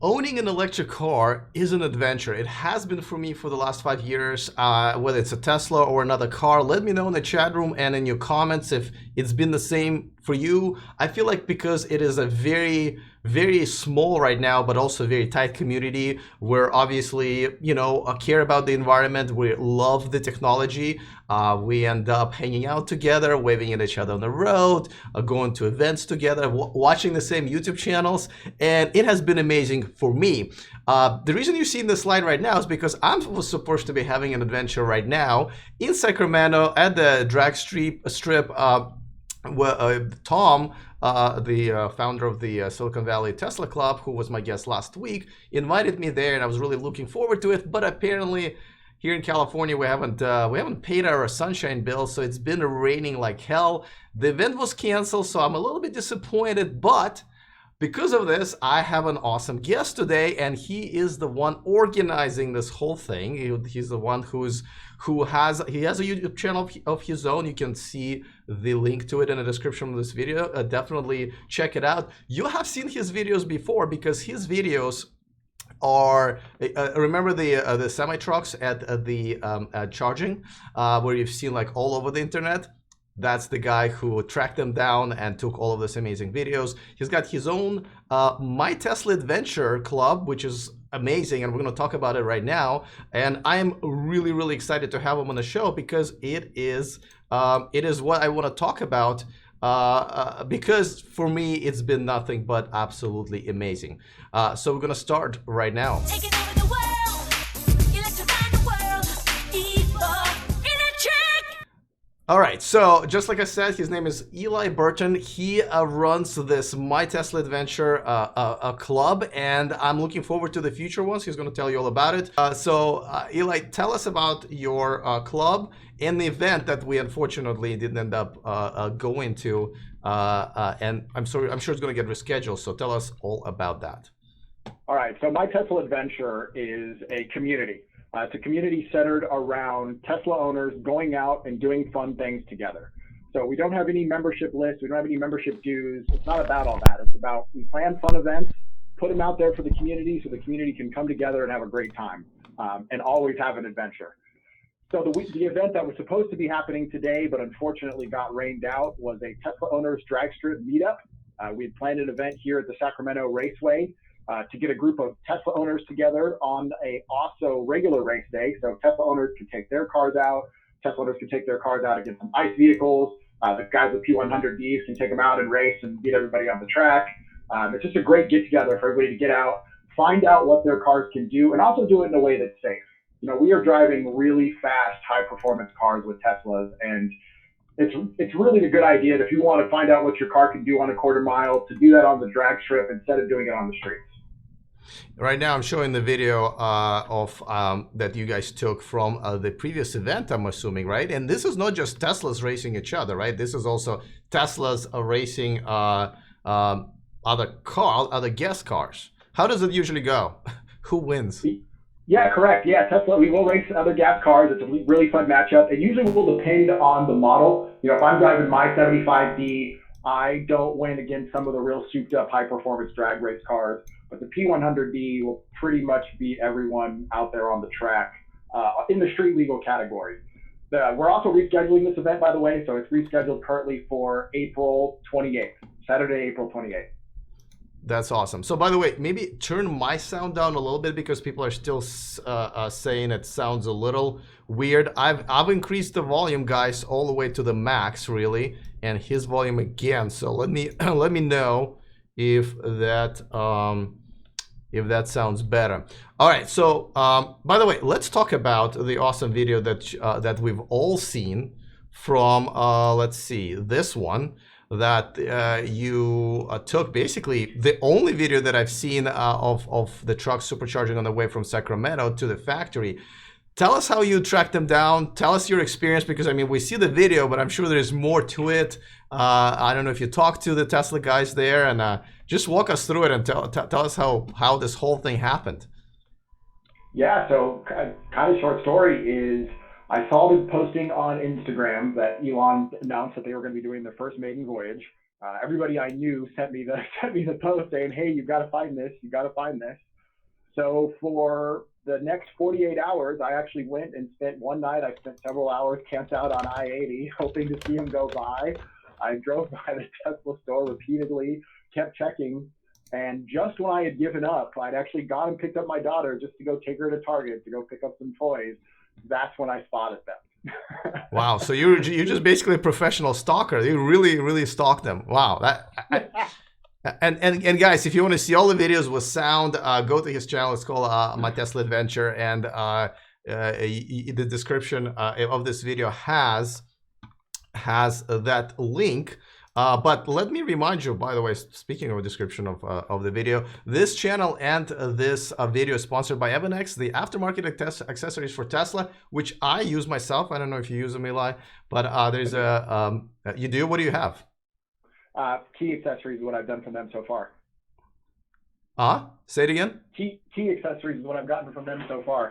Owning an electric car is an adventure. It has been for me for the last 5 years. Whether it's a Tesla or another car, let me know in the chat room and in your comments if it's been the same for you. I feel like because it is a very small right now, but also very tight community, where obviously, care about the environment. We love the technology. We end up hanging out together, waving at each other on the road, going to events together, watching the same YouTube channels, and it has been amazing for me. The reason you see in the slide right now is because I was supposed to be having an adventure right now in Sacramento at the drag strip. Tom, the founder of the Silicon Valley Tesla Club, who was my guest last week, invited me there, and I was really looking forward to it. But apparently, here in California, we haven't paid our sunshine bill, so it's been raining like hell. The event was canceled, so I'm a little bit disappointed, but because of this, I have an awesome guest today, and he is the one organizing this whole thing. He's the one who has a YouTube channel of his own. You can see the link to it in the description of this video. Definitely check it out. You have seen his videos before because his videos are remember the semi trucks at the charging where you've seen like all over the internet. That's the guy who tracked them down and took all of these amazing videos. He's got his own My Tesla Adventure Club, which is amazing, and we're going to talk about it right now. And I'm really excited to have him on the show because it is what I want to talk about. Because for me, it's been nothing but absolutely amazing. So we're going to start right now. Taking over the world, electrifying the world, all right, so just like I said, his name is Eli Burton. He runs this My Tesla Adventure club, and I'm looking forward to the future ones. He's going to tell you all about it. Eli, tell us about your club and the event that we unfortunately didn't end up going to. And I'm sure it's going to get rescheduled. So tell us all about that. All right, so My Tesla Adventure is a community. It's a community centered around Tesla owners going out and doing fun things together. So we don't have any membership lists. We don't have any membership dues. It's not about all that. It's about we plan fun events, put them out there for the community so the community can come together and have a great time and always have an adventure. So the event that was supposed to be happening today, but unfortunately got rained out, was a Tesla owners drag strip meetup. We had planned an event here at the Sacramento Raceway to get a group of Tesla owners together on a also regular race day. So Tesla owners can take their cars out. Tesla owners can take their cars out against some ICE vehicles. The guys with P100Ds can take them out and race and beat everybody on the track. It's just a great get together for everybody to get out, find out what their cars can do, and also do it in a way that's safe. We are driving really fast, high performance cars with Teslas, and it's really a good idea that if you want to find out what your car can do on a quarter mile, to do that on the drag strip instead of doing it on the streets. Right now, I'm showing the video of that you guys took from the previous event, I'm assuming, right? And this is not just Teslas racing each other, right? This is also Teslas racing other guest cars. How does it usually go? Who wins? Yeah, correct. Yeah, Tesla, we will race other gas cars. It's a really fun matchup. It usually will depend on the model. If I'm driving my 75D, I don't win against some of the real souped up high performance drag race cars. But the P100D will pretty much beat everyone out there on the track in the street legal category. We're also rescheduling this event, by the way, so it's rescheduled currently for April 28th, Saturday, April 28th. That's awesome. So by the way, maybe turn my sound down a little bit because people are still saying it sounds a little weird. I've increased the volume, guys, all the way to the max, really, and his volume again. So let me know if that sounds better. All right. So by the way, let's talk about the awesome video that we've all seen from let's see, this one that you took. Basically the only video that I've seen of the truck supercharging on the way from Sacramento to the factory. Tell us how you tracked them down. Tell us your experience, because I mean, we see the video, but I'm sure there's more to it. I don't know if you talked to the Tesla guys there, and just walk us through it and tell us how this whole thing happened. Yeah, so kind of short story is I saw the posting on Instagram that Elon announced that they were going to be doing their first maiden voyage. Everybody I knew sent me the sent me the post saying, "Hey, you got to find this. You got to find this." So for the next 48 hours, I actually went and spent one night. I spent several hours camped out on I-80, hoping to see him go by. I drove by the Tesla store repeatedly, kept checking, and just when I had given up, I'd actually gone and picked up my daughter just to go take her to Target to go pick up some toys. That's when I spotted them. Wow, so you're just basically a professional stalker. You really stalk them. Wow, and guys, if you want to see all the videos with sound, go to his channel. It's called My Tesla Adventure, and the description of this video has that link. But let me remind you, by the way, speaking of a description of the video, this channel and this video is sponsored by EvanX, the aftermarket accessories for Tesla, which I use myself. I don't know if you use them, Eli, but there's a you do. What do you have? Key accessories is what I've done from them so far. Say it again. Key accessories is what I've gotten from them so far.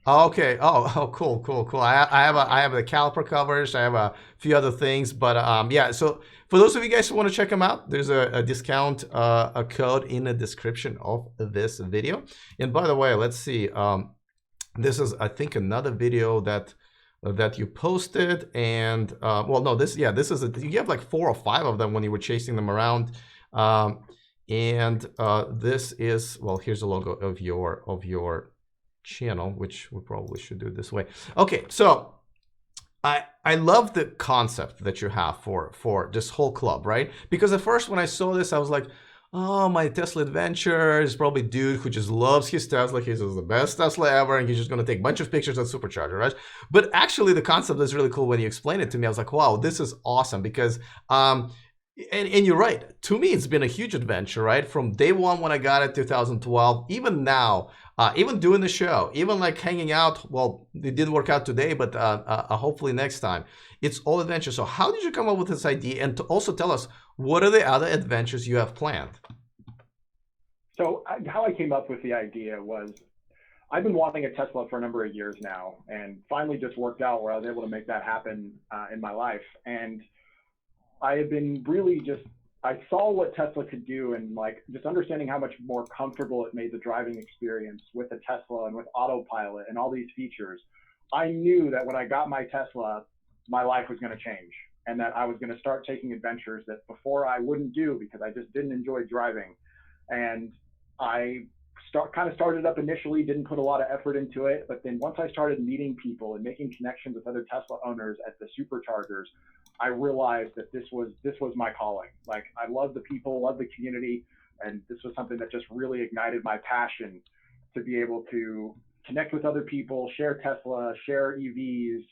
Okay. Oh, cool. I have the caliper covers. I have a few other things, but yeah. So for those of you guys who want to check them out, there's a discount a code in the description of this video. And by the way, let's see. This is, I think, another video that you posted, and well, no, this is you have like 4 or 5 of them when you were chasing them around. And this is, well, here's a logo of your channel, which we probably should do it this way. Okay, so I love the concept that you have for this whole club, right? Because at first when I saw this, I was like, oh, my Tesla adventure is probably a dude who just loves his Tesla. He's the best Tesla ever, and he's just going to take a bunch of pictures of supercharger, right? But actually, the concept is really cool when you explain it to me. I was like, wow, this is awesome, because and you're right. To me, it's been a huge adventure, right? From day one when I got it, 2012, even now, even doing the show, even like hanging out. Well, it didn't work out today, but hopefully next time. It's all adventure. So how did you come up with this idea? And to also tell us, what are the other adventures you have planned? So how I came up with the idea was, I've been wanting a Tesla for a number of years now, and finally just worked out where I was able to make that happen in my life. And I had been really I saw what Tesla could do, and like just understanding how much more comfortable it made the driving experience with the Tesla and with autopilot and all these features. I knew that when I got my Tesla, my life was going to change, and that I was going to start taking adventures that before I wouldn't do because I just didn't enjoy driving. And I kind of started up initially, didn't put a lot of effort into it, but then once I started meeting people and making connections with other Tesla owners at the superchargers, I realized that this was my calling. Like, I love the people, love the community, and this was something that just really ignited my passion to be able to connect with other people, share Tesla, share EVs.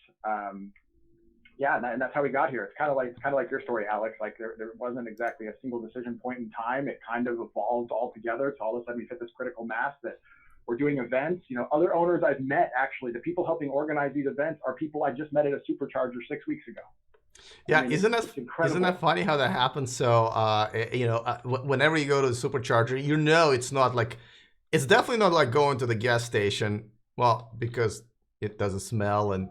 Yeah, and that's how we got here. It's kind of like your story, Alex. Like there wasn't exactly a single decision point in time. It kind of evolved all together. So all of a sudden we hit this critical mass that we're doing events. You know, other owners I've met, actually, the people helping organize these events are people I just met at a supercharger 6 weeks ago. Yeah, I mean, isn't that funny how that happens? So, whenever you go to the supercharger, it's definitely not like going to the gas station. Well, because it doesn't smell, and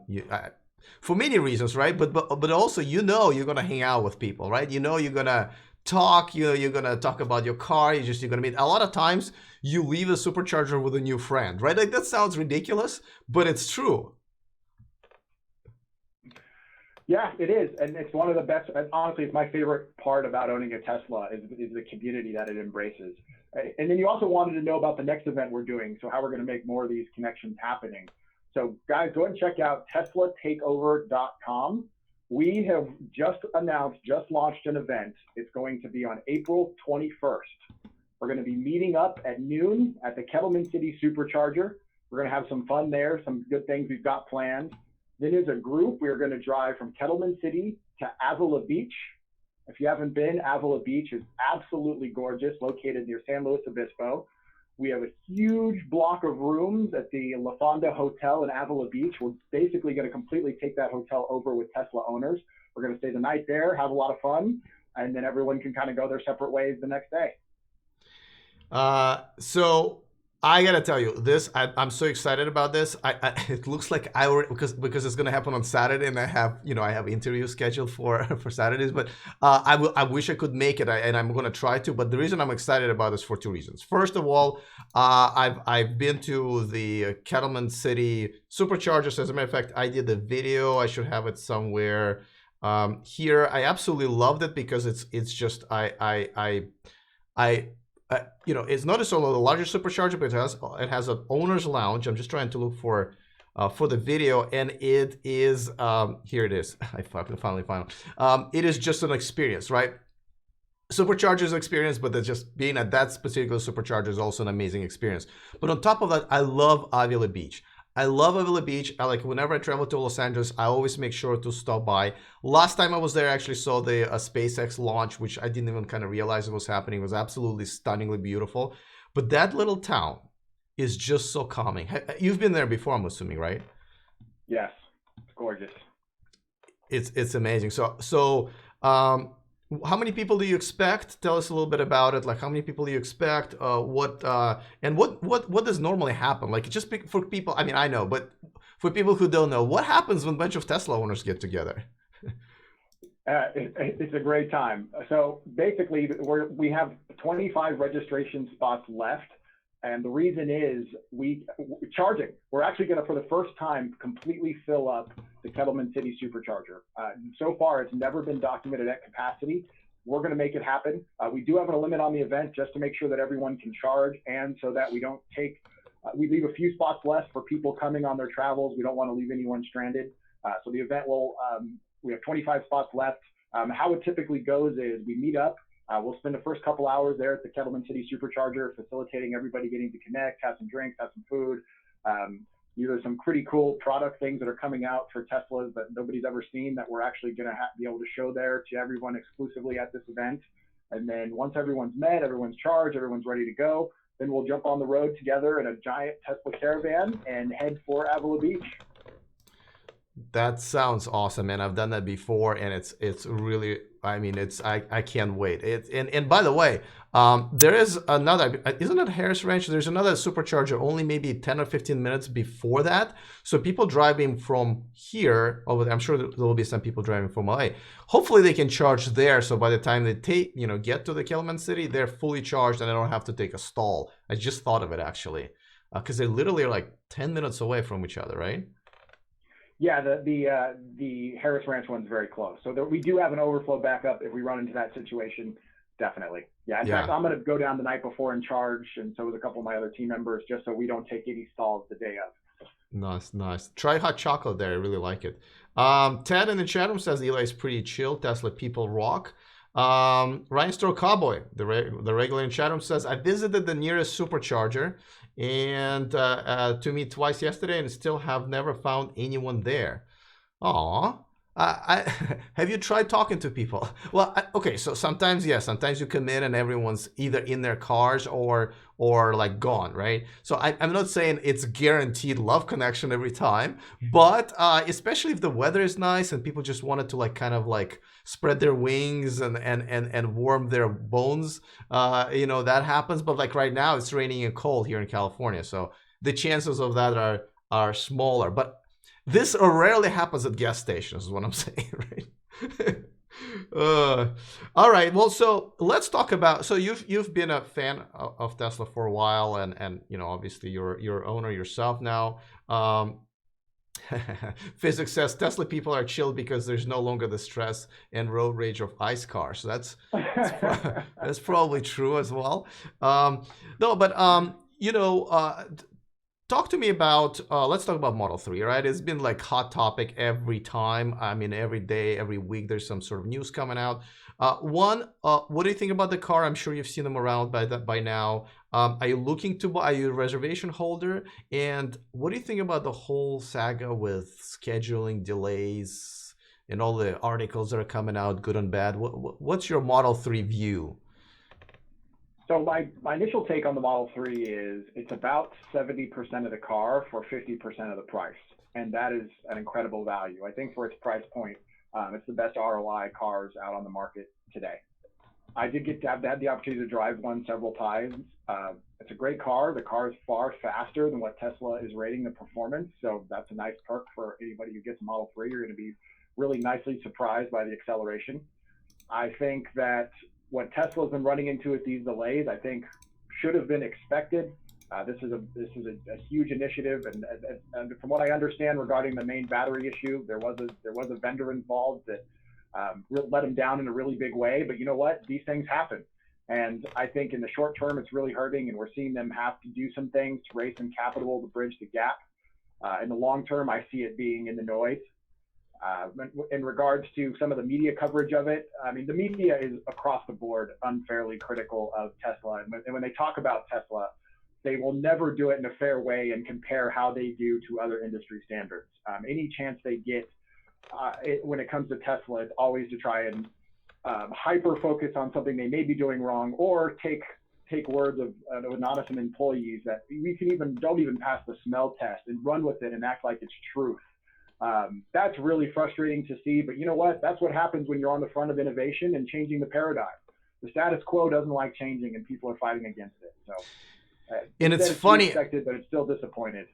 for many reasons, right? But also, you're gonna hang out with people, right? You're gonna talk. You're gonna talk about your car. You're gonna meet. A lot of times, you leave a supercharger with a new friend, right? Like, that sounds ridiculous, but it's true. Yeah, it is, and it's one of the best. And honestly, it's my favorite part about owning a Tesla is the community that it embraces. And then you also wanted to know about the next event we're doing, so how we're going to make more of these connections happening. So guys, go ahead and check out TeslaTakeover.com. We have just launched an event. It's going to be on April 21st. We're going to be meeting up at noon at the Kettleman City Supercharger. We're going to have some fun there, some good things we've got planned. Then as a group, we are going to drive from Kettleman City to Avila Beach. If you haven't been, Avila Beach is absolutely gorgeous, located near San Luis Obispo. We have a huge block of rooms at the La Fonda Hotel in Avila Beach. We're basically going to completely take that hotel over with Tesla owners. We're going to stay the night there, have a lot of fun, and then everyone can kind of go their separate ways the next day. So I gotta tell you, I'm so excited about this. It looks like I already, because it's gonna happen on Saturday, and I have interviews scheduled for for Saturdays. But I wish I could make it, and I'm gonna try to. But the reason I'm excited about this for two reasons. First of all, I've been to the Kettleman City Superchargers. As a matter of fact, I did the video. I should have it somewhere here. I absolutely loved it because it's just I it's not just only the largest supercharger, but it has an owner's lounge. I'm just trying to look for the video, and it is here. It is. I finally found it. It is just an experience, right? Supercharger's experience, but just being at that particular supercharger is also an amazing experience. But on top of that, I love Avila Beach. I love Avila Beach. I like whenever I travel to Los Angeles, I always make sure to stop by. Last time I was there, I actually saw the SpaceX launch, which I didn't even kind of realize it was happening. It was absolutely stunningly beautiful. But that little town is just so calming. You've been there before, I'm assuming, right? Yes, it's gorgeous. It's amazing. How many people do you expect? Tell us a little bit about it. Like, how many people do you expect? What does normally happen? Like, just for people. I mean, I know, but for people who don't know, what happens when a bunch of Tesla owners get together? It's a great time. So basically, we have 25 registration spots left. And the reason is charging. We're actually going to, for the first time, completely fill up the Kettleman City Supercharger. So far, it's never been documented at capacity. We're going to make it happen. We do have a limit on the event just to make sure that everyone can charge, and so that we don't we leave a few spots left for people coming on their travels. We don't want to leave anyone stranded. So the event we have 25 spots left. How it typically goes is we meet up. We'll spend the first couple hours there at the Kettleman City Supercharger, facilitating everybody getting to connect, have some drinks, have some food. There's some pretty cool product things that are coming out for Teslas that nobody's ever seen that we're actually going to be able to show there to everyone exclusively at this event. And then once everyone's met, everyone's charged, everyone's ready to go, then we'll jump on the road together in a giant Tesla caravan and head for Avila Beach. That sounds awesome, man. I've done that before, and it's really, I mean, I can't wait. And by the way, there is another, isn't it Harris Ranch? There's another supercharger only maybe 10 or 15 minutes before that. So people driving from here over there, I'm sure there will be some people driving from LA. Hopefully they can charge there. So by the time they get to the Kettleman City, they're fully charged and they don't have to take a stall. I just thought of it actually, because they literally are like 10 minutes away from each other, right? Yeah, the Harris Ranch one's very close. So we do have an overflow backup if we run into that situation, definitely. Yeah, in fact, I'm going to go down the night before and charge, and so with a couple of my other team members, just so we don't take any stalls the day of. Nice. Try hot chocolate there. I really like it. Ted in the chat room says Eli is pretty chill. Tesla people rock. Ryan Store Cowboy, the regular in chat room, says I visited the nearest supercharger and to me twice yesterday and still have never found anyone there. Aw. Have you tried talking to people? Well, okay, so sometimes you come in and everyone's either in their cars or like gone, right? So I'm not saying it's guaranteed love connection every time, but especially if the weather is nice and people just wanted to like kind of like spread their wings and warm their bones, that happens. But like right now it's raining and cold here in California, so the chances of that are smaller. But this rarely happens at gas stations, is what I'm saying, right? All right. Well, so let's talk about. So you've been a fan of Tesla for a while, and obviously you're owner yourself now. Physics says Tesla people are chill because there's no longer the stress and road rage of ICE cars. So that's probably true as well. No, but talk to me about, let's talk about Model 3, right? It's been like hot topic every time. I mean, every day, every week, there's some sort of news coming out. What do you think about the car? I'm sure you've seen them around by now. Are you looking to buy? Are you a reservation holder? And what do you think about the whole saga with scheduling delays and all the articles that are coming out, good and bad? What's your Model 3 view? So my initial take on the Model 3 is it's about 70% of the car for 50% of the price. And that is an incredible value. I think for its price point, it's the best ROI cars out on the market today. I did get to have had the opportunity to drive one several times. It's a great car. The car is far faster than what Tesla is rating the performance, so that's a nice perk for anybody who gets a Model 3. You're going to be really nicely surprised by the acceleration. I think that what Tesla's been running into with these delays, I think, should have been expected. This is a huge initiative, and from what I understand regarding the main battery issue, there was a vendor involved that let them down in a really big way. But you know what? These things happen, and I think in the short term it's really hurting, and we're seeing them have to do some things to raise some capital to bridge the gap. In the long term, I see it being in the noise. In regards to some of the media coverage of it, I mean, the media is across the board unfairly critical of Tesla. And when they talk about Tesla, they will never do it in a fair way and compare how they do to other industry standards. Any chance they get when it comes to Tesla, it's always to try and hyper focus on something they may be doing wrong, or take words of anonymous employees that don't even pass the smell test and run with it and act like it's truth. That's really frustrating to see, but you know what? That's what happens when you're on the front of innovation and changing the paradigm. The status quo doesn't like changing, and people are fighting against it. So, and it's funny, expected, but it's still disappointed.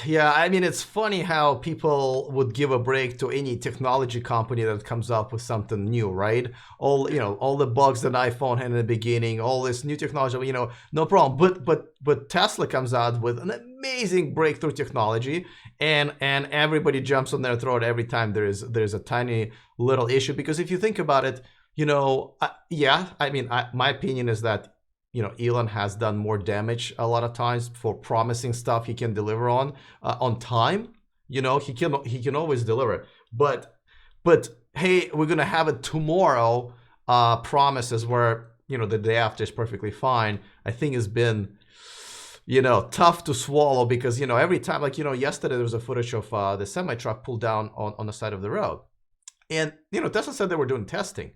Yeah, I mean, it's funny how people would give a break to any technology company that comes up with something new, right? All the bugs that iPhone had in the beginning, all this new technology, no problem. But Tesla comes out with an amazing breakthrough technology, and everybody jumps on their throat every time there's a tiny little issue. Because if you think about it, my opinion is that Elon has done more damage a lot of times for promising stuff he can deliver on time. He can always deliver. But hey, we're gonna have it tomorrow. Promises where the day after is perfectly fine. I think has been tough to swallow, because every time, yesterday there was a footage of the semi truck pulled down on the side of the road, and Tesla said they were doing testing,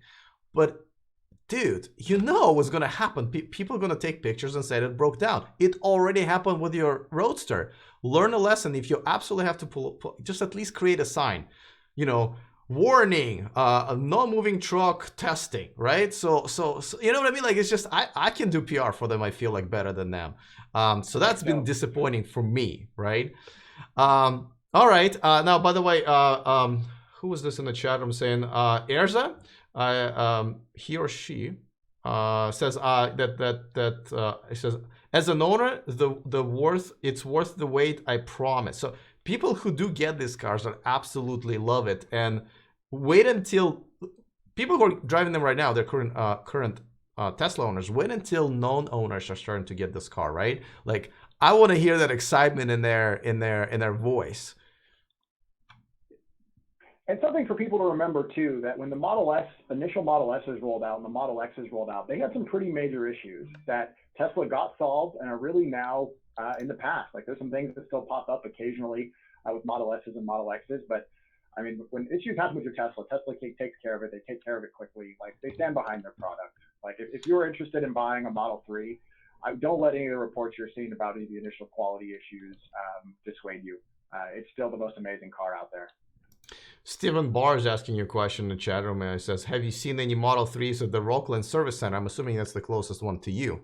but dude, what's going to happen. People are going to take pictures and say it broke down. It already happened with your Roadster. Learn a lesson. If you absolutely have to pull, just at least create a sign. Warning, a non-moving truck testing, right? So you know what I mean? Like, it's just, I can do PR for them. I feel like better than them. So that's been disappointing for me, right? All right. Now, by the way, who was this in the chat room saying, Erza? He or she says that it says, as an owner, it's worth the wait, I promise. So people who do get these cars are absolutely love it, and wait until people who are driving them right now, they're current Tesla owners. Wait until known owners are starting to get this car, right? Like, I want to hear that excitement in their voice. And something for people to remember too, that when the initial Model S's rolled out and the Model X's rolled out, they had some pretty major issues that Tesla got solved and are really now in the past. Like, there's some things that still pop up occasionally with Model S's and Model X's, but I mean, when issues happen with your Tesla takes care of it. They take care of it quickly. Like, they stand behind their product. Like, if you're interested in buying a Model 3, don't let any of the reports you're seeing about any of the initial quality issues dissuade you. It's still the most amazing car out there. Stephen Barr is asking you a question in the chat room, and he says, have you seen any Model 3s at the Rockland Service Center? I'm assuming that's the closest one to you.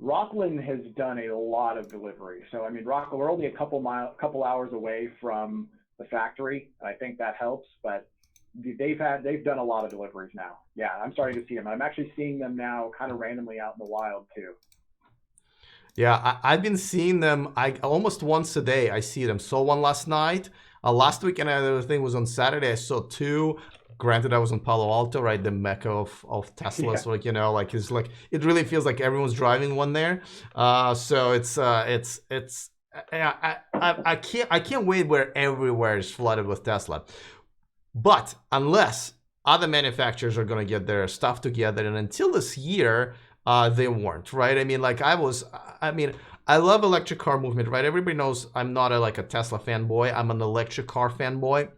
Rockland has done a lot of delivery. So, I mean, we're only a couple hours away from the factory. I think that helps, but they've done a lot of deliveries now. Yeah, I'm starting to see them. I'm actually seeing them now kind of randomly out in the wild too. Yeah, I've been seeing them almost once a day. I see them. Saw one last night. Last weekend, the thing was on Saturday. I saw two. Granted, I was in Palo Alto, right, the mecca of Tesla. So, it's like it really feels like everyone's driving one there. So I can't wait where everywhere is flooded with Tesla. But unless other manufacturers are going to get their stuff together, and until this year, they weren't, right? I mean, I love electric car movement, right? Everybody knows I'm not a Tesla fanboy. I'm an electric car fanboy.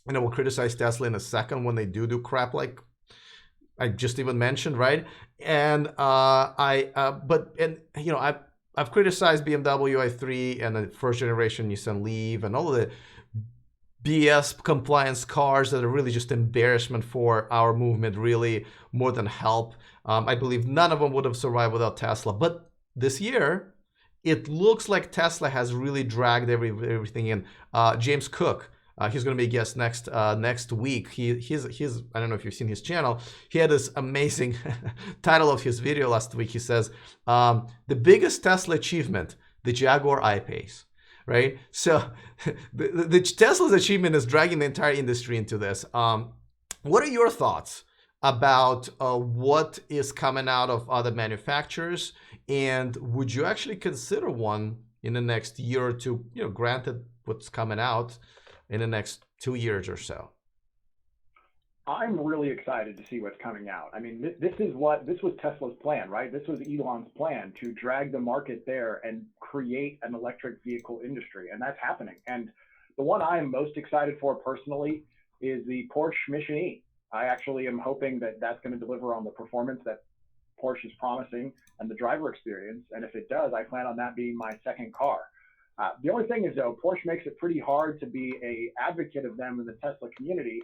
And I will criticize Tesla in a second when they do crap like I just even mentioned, right? And I've criticized BMW i3 and the first generation Nissan Leaf and all of the BS compliance cars that are really just embarrassment for our movement, really more than help. I believe none of them would have survived without Tesla. But this year, it looks like Tesla has really dragged everything in. James Cook, he's going to be a guest next week. He's I don't know if you've seen his channel. He had this amazing title of his video last week. He says, the biggest Tesla achievement, the Jaguar I-Pace. Right? So the Tesla's achievement is dragging the entire industry into this. What are your thoughts about what is coming out of other manufacturers? And would you actually consider one in the next year or two, granted what's coming out in the next 2 years or so? I'm really excited to see what's coming out. I mean, this was Tesla's plan, right? This was Elon's plan to drag the market there and create an electric vehicle industry, and that's happening. And the one I am most excited for personally is the Porsche Mission E. I actually am hoping that that's going to deliver on the performance that Porsche is promising and the driver experience. And if it does, I plan on that being my second car. The only thing is, though, Porsche makes it pretty hard to be an advocate of them in the Tesla community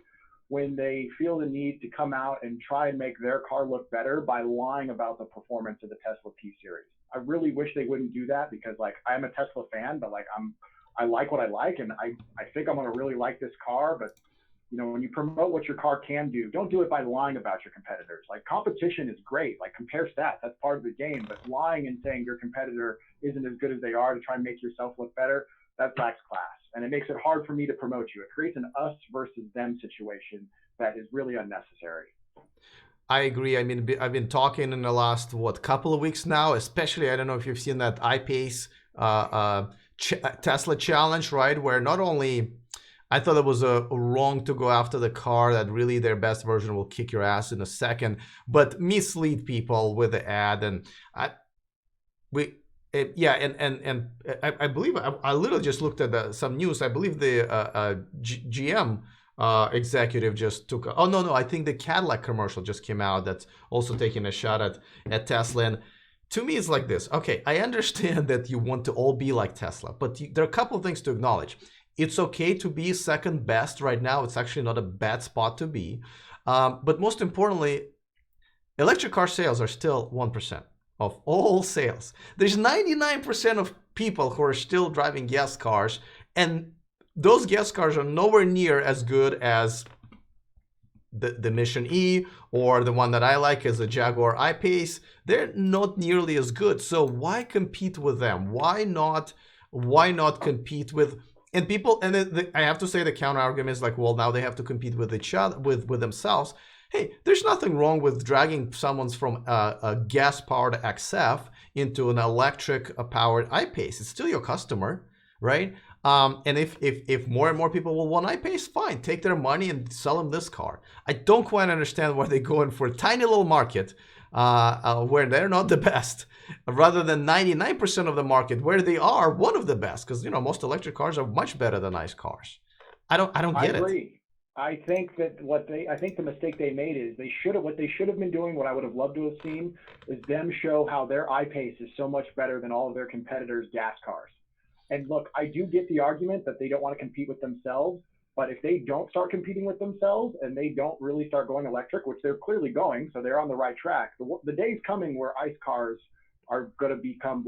when they feel the need to come out and try and make their car look better by lying about the performance of the Tesla P series. I really wish they wouldn't do that, because I'm a Tesla fan, but I like what I like, and I think I'm going to really like this car. But when you promote what your car can do, don't do it by lying about your competitors. Competition is great, compare stats, that's part of the game, but lying and saying your competitor isn't as good as they are to try and make yourself look better, that lacks class. And it makes it hard for me to promote you. It creates an us versus them situation that is really unnecessary. I agree. I mean, I've been talking in the last, couple of weeks now, especially, I don't know if you've seen that I-Pace Tesla challenge, right? Where not only I thought it was wrong to go after the car that really their best version will kick your ass in a second, but mislead people with the ad. And I believe I literally just looked at some news. I believe the GM executive just took. Oh no, I think the Cadillac commercial just came out. That's also taking a shot at Tesla. And to me, it's like this. Okay, I understand that you want to all be like Tesla, but there are a couple of things to acknowledge. It's okay to be second best right now. It's actually not a bad spot to be. But most importantly, electric car sales are still 1% of all sales. There's 99% of people who are still driving gas cars, and those gas cars are nowhere near as good as the Mission E, or the one that I like is the Jaguar I-Pace. They're not nearly as good. So why compete with them? Why not compete with, and people, and I have to say the counter argument is well, now they have to compete with each other, with themselves. Hey, there's nothing wrong with dragging someone's from a gas-powered XF into an electric-powered I-Pace. It's still your customer, right? And if more and more people will want I-Pace, fine, take their money and sell them this car. I don't quite understand why they're going for a tiny little market where they're not the best, rather than 99% of the market where they are one of the best. Because most electric cars are much better than ICE cars. I don't get it. I agree. I think that the mistake they made is what they should have been doing, what I would have loved to have seen, is them show how their I-Pace is so much better than all of their competitors' gas cars. And look, I do get the argument that they don't want to compete with themselves, but if they don't start competing with themselves and they don't really start going electric, which they're clearly going, so they're on the right track. The day's coming where ICE cars are going to become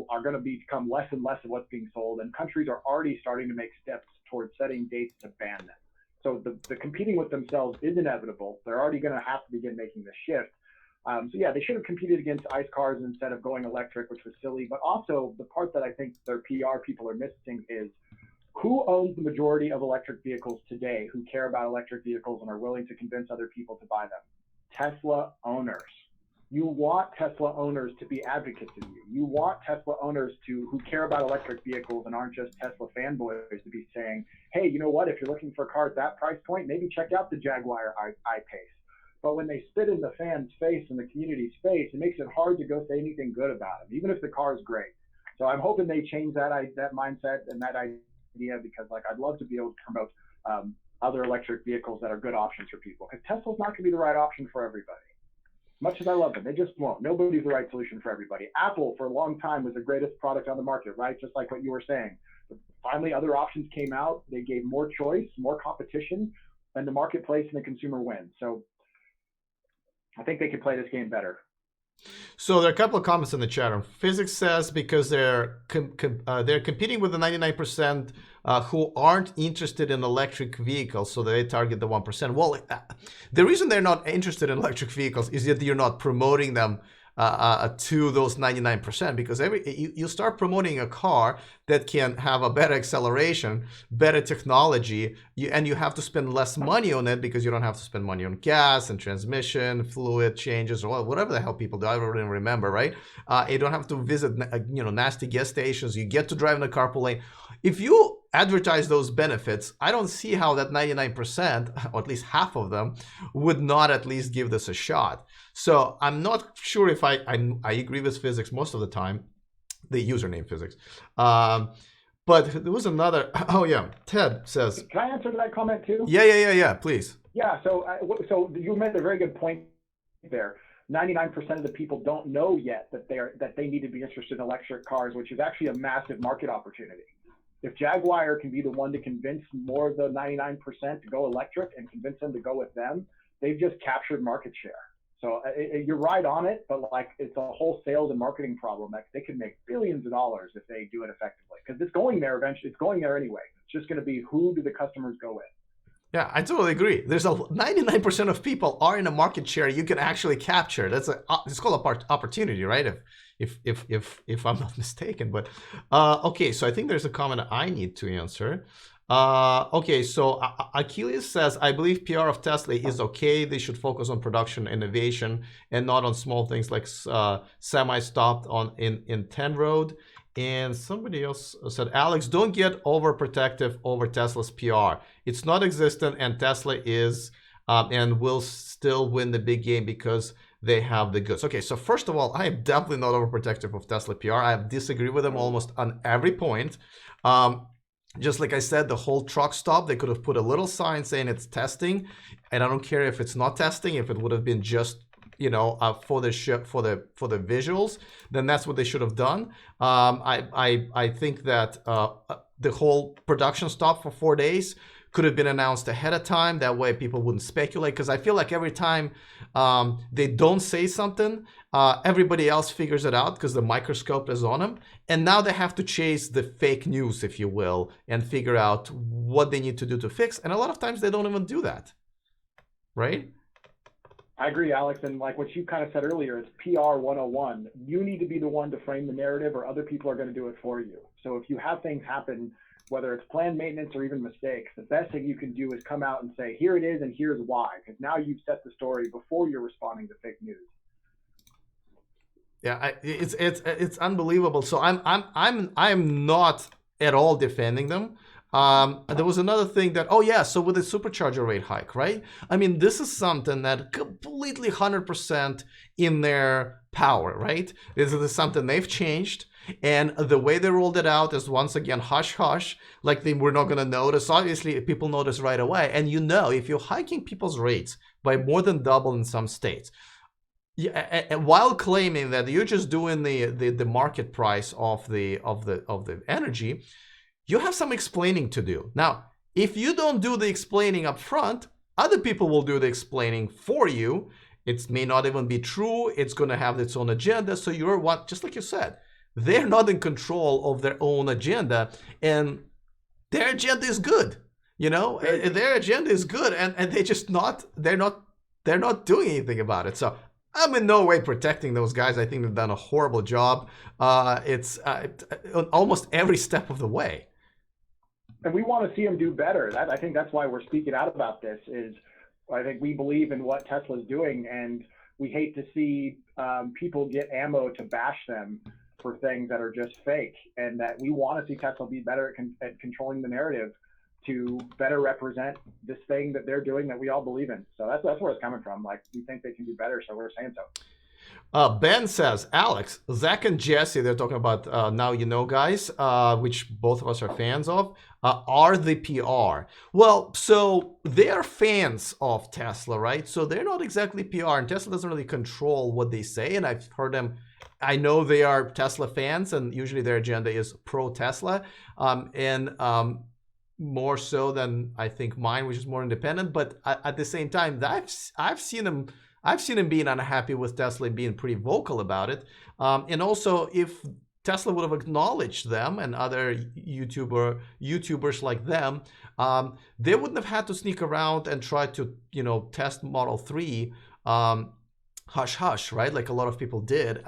less and less of what's being sold, and countries are already starting to make steps towards setting dates to ban them. So the competing with themselves is inevitable. They're already going to have to begin making the shift. So yeah, they should have competed against ICE cars instead of going electric, which was silly. But also the part that I think their PR people are missing is who owns the majority of electric vehicles today, who care about electric vehicles and are willing to convince other people to buy them? Tesla owners. You want Tesla owners to be advocates of you. You want Tesla owners who care about electric vehicles and aren't just Tesla fanboys to be saying, hey, you know what? If you're looking for a car at that price point, maybe check out the Jaguar I-Pace. But when they spit in the fans' face and the community's face, it makes it hard to go say anything good about them, even if the car is great. So I'm hoping they change that mindset and that idea, because I'd love to be able to promote other electric vehicles that are good options for people, because Tesla's not going to be the right option for everybody. Much as I love them, they just won't. Nobody's the right solution for everybody. Apple, for a long time, was the greatest product on the market, right? Just like what you were saying. But finally, other options came out. They gave more choice, more competition, and the marketplace and the consumer wins. So I think they could play this game better. So there are a couple of comments in the chat room. Physics says because they're competing with the 99% who aren't interested in electric vehicles, so they target the 1%. Well, the reason they're not interested in electric vehicles is that you're not promoting them to those 99%, because you start promoting a car that can have a better acceleration, better technology, and you have to spend less money on it because you don't have to spend money on gas and transmission, fluid changes, or whatever the hell people do. I don't even remember, right? You don't have to visit nasty gas stations. You get to drive in the carpool lane. If you advertise those benefits, I don't see how that 99%, or at least half of them, would not at least give this a shot. So I'm not sure if I agree with physics most of the time, the username physics. But there was another, oh yeah, Ted says. Can I answer to that comment too? Yeah, please. Yeah, so you made a very good point there. 99% of the people don't know yet that they need to be interested in electric cars, which is actually a massive market opportunity. If Jaguar can be the one to convince more of the 99% to go electric and convince them to go with them, they've just captured market share. So you're right on it, but like it's a whole sales and marketing problem that they could make billions of dollars if they do it effectively, because it's going there eventually. It's going there anyway. It's just going to be, who do the customers go with? Yeah, I totally agree. There's a 99% of people are in a market share you can actually capture. It's called a opportunity, right? If I'm not mistaken. But okay, so I think there's a comment I need to answer. Okay, so Achilles says, I believe PR of Tesla is okay. They should focus on production innovation and not on small things like semi-stopped in 10 road. And somebody else said, Alex, don't get overprotective over Tesla's PR. It's not existent, and Tesla is and will still win the big game because they have the goods. Okay, so first of all, I am definitely not overprotective of Tesla PR. I have disagreed with them almost on every point. Just like I said, the whole truck stop, they could have put a little sign saying it's testing, and I don't care if it's not testing. If it would have been just for the visuals, then that's what they should have done. I think that the whole production stop for 4 days could have been announced ahead of time. That way people wouldn't speculate, because I feel like every time they don't say something, everybody else figures it out because the microscope is on them. And now they have to chase the fake news, if you will, and figure out what they need to do to fix. And a lot of times they don't even do that, right? I agree, Alex. And like what you kind of said earlier, it's PR 101. You need to be the one to frame the narrative, or other people are going to do it for you. So if you have things happen, whether it's planned maintenance or even mistakes, the best thing you can do is come out and say, here it is and here's why, because now you've set the story before you're responding to fake news. Yeah, it's unbelievable. So I'm not at all defending them. There was another thing that, oh yeah, so with the supercharger rate hike, right? I mean, this is something that completely 100% in their power, right? This is something they've changed, and the way they rolled it out is, once again, hush hush, like they were not going to notice. Obviously, people notice right away, and if you're hiking people's rates by more than double in some states, yeah, while claiming that you're just doing the market price of the energy, you have some explaining to do. Now, if you don't do the explaining up front, other people will do the explaining for you. It may not even be true. It's going to have its own agenda. So just like you said, they're not in control of their own agenda, and their agenda is good. Their agenda is good, and they're not doing anything about it. So I'm in no way protecting those guys. I think they've done a horrible job. It's almost every step of the way. And we want to see them do better. I think that's why we're speaking out about this. I think we believe in what Tesla's doing, and we hate to see people get ammo to bash them for things that are just fake. And that we want to see Tesla be better at controlling the narrative to better represent this thing that they're doing that we all believe in. So that's where it's coming from. Like, we think they can do better, so we're saying so. Ben says, Alex, Zach and Jesse, they're talking about Now You Know Guys, which both of us are fans of, are the PR. Well, so they are fans of Tesla, right? So they're not exactly PR, and Tesla doesn't really control what they say. And I've heard them, I know they are Tesla fans, and usually their agenda is pro-Tesla, and more so than I think mine, which is more independent. But at the same time, I've seen them. I've seen him being unhappy with Tesla and being pretty vocal about it. And also, if Tesla would have acknowledged them and other YouTubers like them, they wouldn't have had to sneak around and try to, test Model 3 hush hush, right? Like a lot of people did.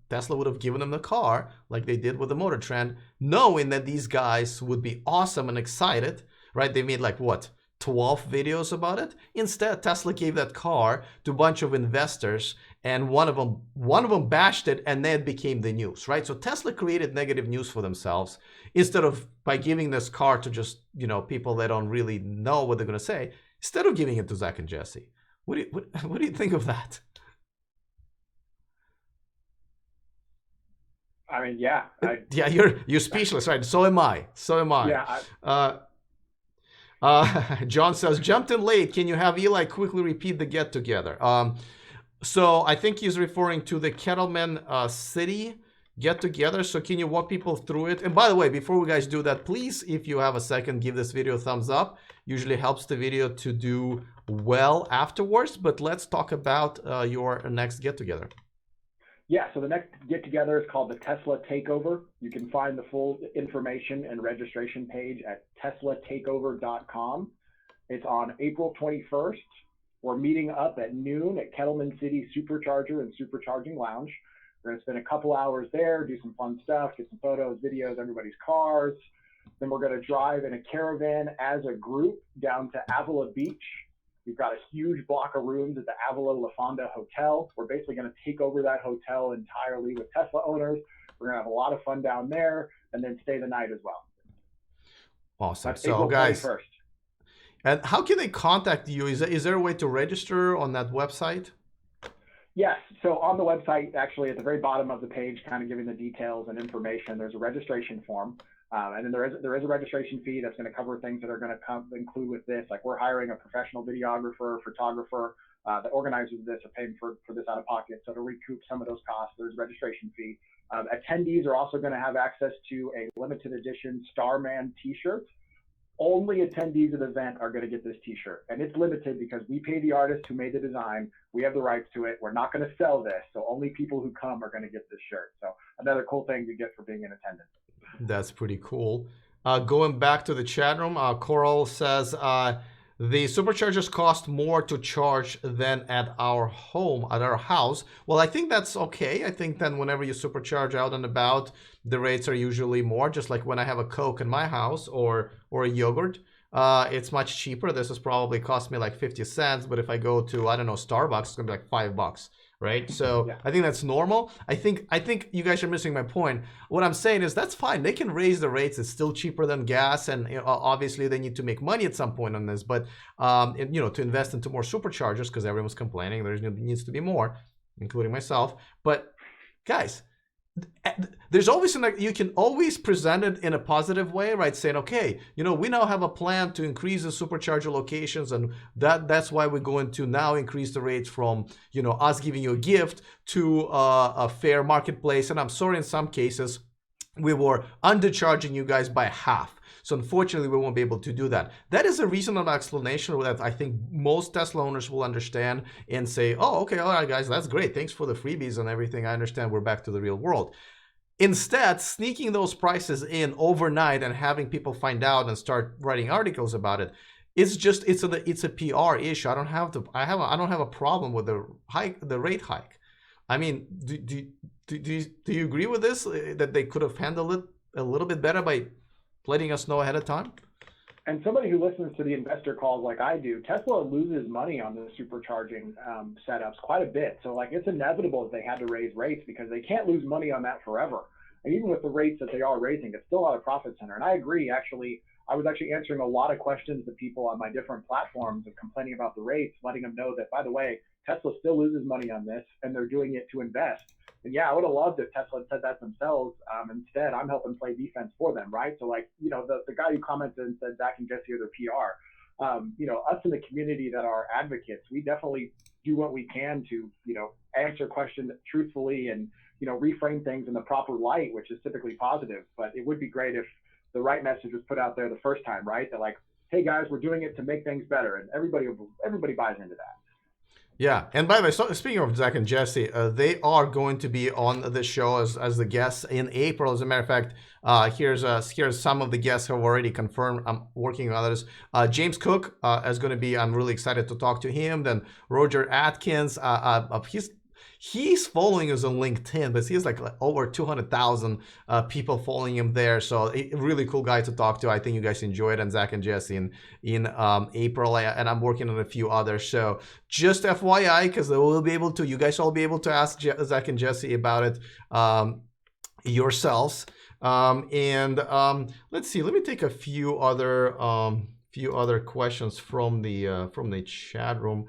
Tesla would have given them the car like they did with the Motor Trend, knowing that these guys would be awesome and excited, right? They made like what? 12 videos about it. Instead, Tesla gave that car to a bunch of investors, and one of them bashed it, and then it became the news, right? So Tesla created negative news for themselves instead of by giving this car to just people that don't really know what they're going to say. Instead of giving it to Zach and Jesse, what do you think of that? I mean, yeah. Yeah, you're speechless, right? So am I. Yeah. John says, jumped in late. Can you have Eli quickly repeat the get together? So I think he's referring to the Kettleman City get together. So can you walk people through it? And by the way, before we guys do that, please, if you have a second, give this video a thumbs up. Usually helps the video to do well afterwards. But let's talk about your next get together. Yeah, so the next get-together is called the Tesla Takeover. You can find the full information and registration page at teslatakeover.com. It's on April 21st. We're meeting up at noon at Kettleman City Supercharger and Supercharging Lounge. We're going to spend a couple hours there, do some fun stuff, get some photos, videos, everybody's cars. Then we're going to drive in a caravan as a group down to Avila Beach. We've got a huge block of rooms at the Avila La Fonda Hotel. We're basically going to take over that hotel entirely with Tesla owners. We're going to have a lot of fun down there and then stay the night as well. Awesome. That's so April guys, 21st. And how can they contact you? Is there a way to register on that website? Yes. So on the website, actually at the very bottom of the page, kind of giving the details and information, there's a registration form. And then there is a registration fee that's going to cover things that are going to include with this. Like we're hiring a professional videographer, photographer. The organizers of this are paying for this out of pocket. So to recoup some of those costs, there's a registration fee. Attendees are also going to have access to a limited edition Starman t-shirt. Only attendees of the event are going to get this t-shirt. And it's limited because we pay the artist who made the design. We have the rights to it. We're not going to sell this. So only people who come are going to get this shirt. So another cool thing you get for being in attendance. That's pretty cool. Going back to the chat room, Coral says the superchargers cost more to charge than at our house. Well, I think that's okay. I think then whenever you supercharge out and about, the rates are usually more. Just like when I have a Coke in my house or a yogurt, it's much cheaper. This is probably cost me like 50 cents, but if I go to, I don't know, Starbucks, it's gonna be like $5. Right? So yeah. I think that's normal. I think you guys are missing my point. What I'm saying is that's fine. They can raise the rates. It's still cheaper than gas, and obviously they need to make money at some point on this. But to invest into more superchargers because everyone's complaining. There needs to be more, including myself. But guys, there's always you can always present it in a positive way, right? Saying, okay, we now have a plan to increase the supercharger locations, and that's why we're going to now increase the rates from us giving you a gift to a fair marketplace. And I'm sorry, in some cases we were undercharging you guys by half. So unfortunately, we won't be able to do that. That is a reasonable explanation that I think most Tesla owners will understand and say, oh, okay, all right, guys, that's great. Thanks for the freebies and everything. I understand we're back to the real world. Instead, sneaking those prices in overnight and having people find out and start writing articles about it, it's a PR issue. I don't have a problem with the rate hike. I mean, do you agree with this? That they could have handled it a little bit better by letting us know ahead of time? And somebody who listens to the investor calls like I do, Tesla loses money on the supercharging setups quite a bit. So like it's inevitable that they had to raise rates because they can't lose money on that forever. And even with the rates that they are raising, it's still not a profit center. And I agree, actually. I was actually answering a lot of questions that people on my different platforms of complaining about the rates, letting them know that, by the way, Tesla still loses money on this, and they're doing it to invest. And yeah, I would have loved if Tesla had said that themselves. Instead, I'm helping play defense for them, right? So, like, the guy who commented and said Zach and Jesse are their PR. Us in the community that are advocates, we definitely do what we can to, answer questions truthfully and, reframe things in the proper light, which is typically positive. But it would be great if the right message was put out there the first time, right? That, like, hey guys, we're doing it to make things better, and everybody buys into that. Yeah, and by the way, so speaking of Zach and Jesse, they are going to be on the show as the guests in April. As a matter of fact, here's some of the guests who have already confirmed. I'm working on others. James Cook is going to be. I'm really excited to talk to him. Then Roger Atkins. He's following us on LinkedIn, but he has like over 200,000 people following him there. So a really cool guy to talk to. I think you guys enjoyed, and Zach and Jesse in April, and I'm working on a few others. So just FYI, because you guys will be able to ask Zach and Jesse about it yourselves. Let's see. Let me take a few other questions from the chat room.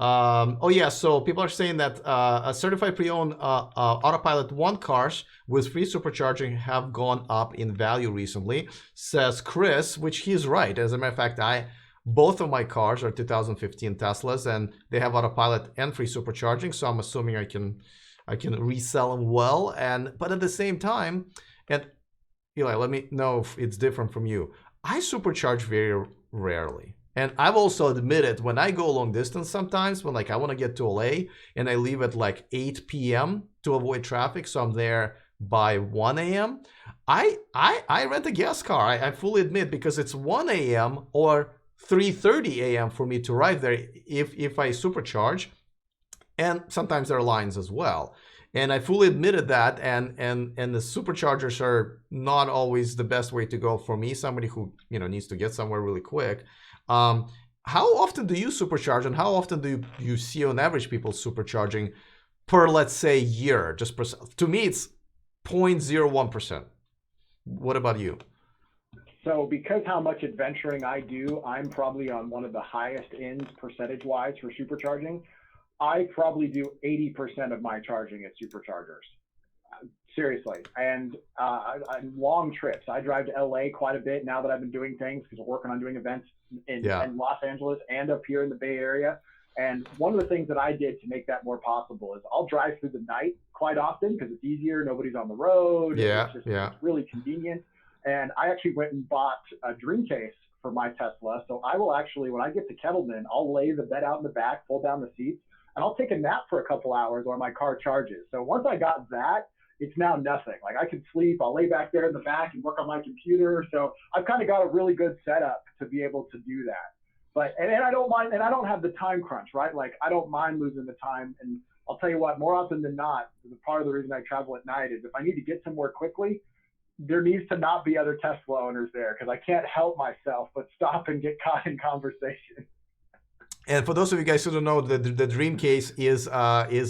So people are saying that a certified pre-owned Autopilot 1 cars with free supercharging have gone up in value recently, says Chris, which he's right. As a matter of fact, both of my cars are 2015 Teslas, and they have Autopilot and free supercharging, so I'm assuming I can resell them well. But at the same time, and Eli, let me know if it's different from you. I supercharge very rarely. And I've also admitted when I go long distance sometimes, when like I want to get to LA and I leave at like 8 p.m. to avoid traffic, so I'm there by 1 a.m. I rent a gas car. I fully admit, because it's 1 a.m. or 3:30 a.m. for me to arrive there if I supercharge, and sometimes there are lines as well. And I fully admitted that, and the superchargers are not always the best way to go for me, somebody who needs to get somewhere really quick. How often do you supercharge, and how often do you see on average people supercharging per, let's say, year? Just to me, it's 0.01%. What about you? So because how much adventuring I do, I'm probably on one of the highest ends percentage-wise for supercharging. I probably do 80% of my charging at superchargers. Seriously. And long trips. I drive to LA quite a bit now that I've been doing things, because we're working on doing events in Los Angeles and up here in the Bay Area. And one of the things that I did to make that more possible is I'll drive through the night quite often because it's easier. Nobody's on the road. It's really convenient. And I actually went and bought a dream case for my Tesla. So I will actually, when I get to Kettleman, I'll lay the bed out in the back, pull down the seats, and I'll take a nap for a couple hours while my car charges. So once I got that, it's now nothing. Like, I can sleep, I'll lay back there in the back and work on my computer. So I've kind of got a really good setup to be able to do that. But, and I don't mind, and I don't have the time crunch, right? Like, I don't mind losing the time. And I'll tell you what, more often than not, part of the reason I travel at night is if I need to get somewhere quickly, there needs to not be other Tesla owners there, because I can't help myself but stop and get caught in conversation. And for those of you guys who don't know, the dream case is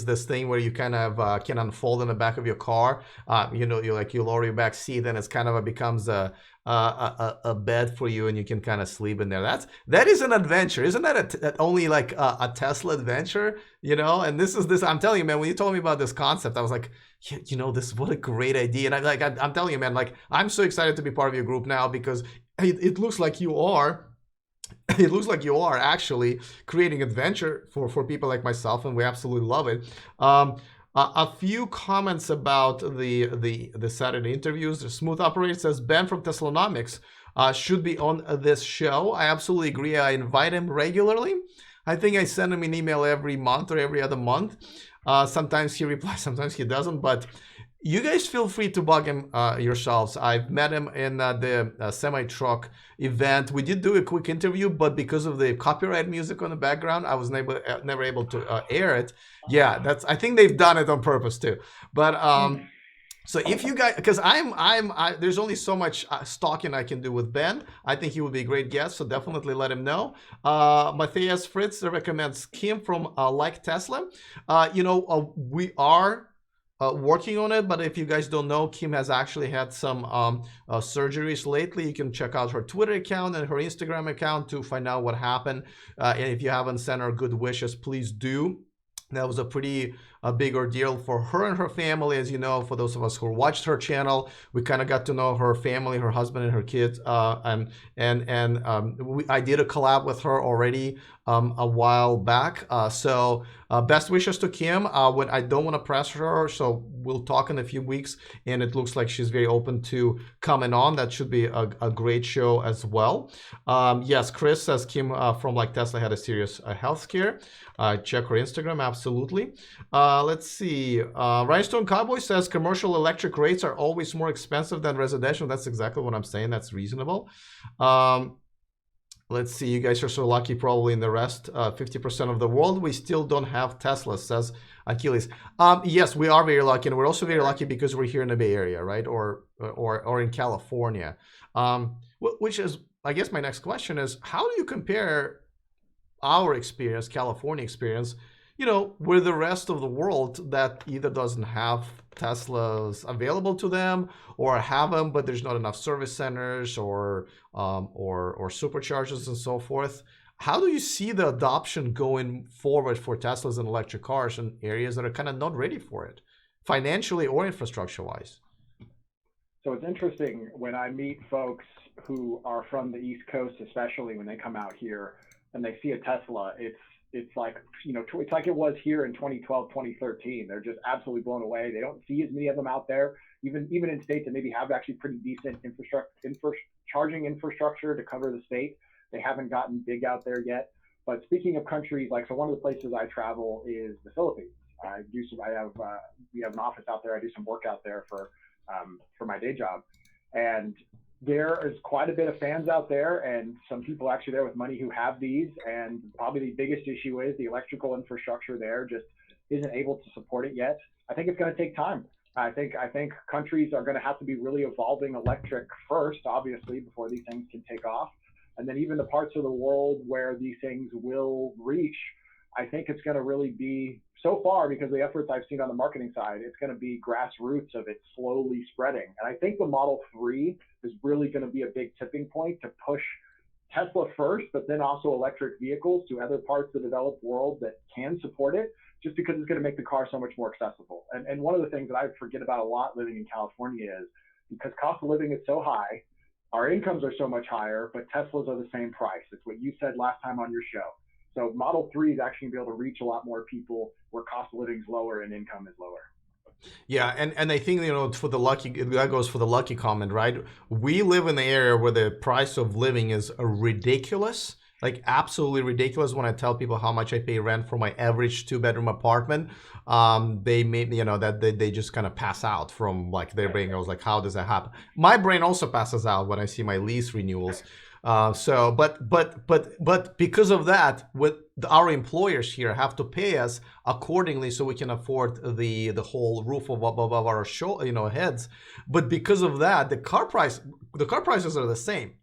this thing where you kind of can unfold in the back of your car. You lower your back seat, and it's kind of becomes a bed for you, and you can kind of sleep in there. That is an adventure, isn't that only like a Tesla adventure? And this I'm telling you, man. When you told me about this concept, I was like, what a great idea. And I'm telling you, man, like, I'm so excited to be part of your group now, because it looks like you are. It looks like you are actually creating adventure for people like myself, and we absolutely love it. A few comments about the Saturday interviews. The Smooth Operator says Ben from Teslanomics should be on this show. I absolutely agree. I invite him regularly. I think I send him an email every month or every other month. Sometimes he replies, sometimes he doesn't, but you guys feel free to bug him yourselves. I've met him in the semi-truck event. We did do a quick interview, but because of the copyright music on the background, I was never able to air it. Yeah, I think they've done it on purpose too. But so if you guys, because there's only so much stalking I can do with Ben. I think he would be a great guest, so definitely let him know. Matthias Fritz recommends Kim from Like Tesla. We are working on it. But if you guys don't know, Kim has actually had some surgeries lately. You can check out her Twitter account and her Instagram account to find out what happened. And if you haven't sent her good wishes, please do. That was a pretty big ordeal for her and her family. As you know, for those of us who watched her channel, we kind of got to know her family, her husband and her kids. I did a collab with her already a while back. So best wishes to Kim. When I don't want to press her, so we'll talk in a few weeks. And it looks like she's very open to coming on. That should be a great show as well. Yes, Chris says Kim from Like Tesla had a serious health scare. Check her Instagram, absolutely. Let's see. Rhinestone Cowboy says commercial electric rates are always more expensive than residential. That's exactly what I'm saying. That's reasonable. Let's see. You guys are so lucky. Probably in the rest, 50% of the world, we still don't have Teslas, says Achilles. Yes, we are very lucky, and we're also very lucky because we're here in the Bay Area, right? Or in California. Which is, I guess, my next question is, how do you compare our experience, California experience, with the rest of the world that either doesn't have Teslas available to them or have them, but there's not enough service centers or superchargers and so forth? How do you see the adoption going forward for Teslas and electric cars in areas that are kind of not ready for it, financially or infrastructure-wise? So it's interesting when I meet folks who are from the East Coast, especially when they come out here and they see a Tesla, it's like, it's like it was here in 2012, 2013. They're just absolutely blown away. They don't see as many of them out there, even in states that maybe have actually pretty decent charging infrastructure to cover the state. They haven't gotten big out there yet. But speaking of countries, so one of the places I travel is the Philippines. We have an office out there. I do some work out there for my day job, and there is quite a bit of fans out there and some people actually there with money who have these. And probably the biggest issue is the electrical infrastructure there just isn't able to support it yet. I think it's going to take time. I think countries are going to have to be really evolving electric first, obviously, before these things can take off. And then even the parts of the world where these things will reach, I think it's going to really be, so far, because of the efforts I've seen on the marketing side, it's going to be grassroots of it slowly spreading. And I think the Model 3 is really going to be a big tipping point to push Tesla first, but then also electric vehicles to other parts of the developed world that can support it, just because it's going to make the car so much more accessible. And one of the things that I forget about a lot living in California is because cost of living is so high, our incomes are so much higher, but Teslas are the same price. It's what you said last time on your show. So Model 3 is actually going to be able to reach a lot more people where cost of living is lower and income is lower. Yeah, and I think, for the lucky, that goes for the lucky comment, right? We live in the area where the price of living is ridiculous, like absolutely ridiculous. When I tell people how much I pay rent for my average 2-bedroom apartment, they made, that they just kind of pass out from like their brain goes like, how does that happen? My brain also passes out when I see my lease renewals. But because of that, our employers here have to pay us accordingly so we can afford the whole roof above our heads. But because of that, the car prices are the same.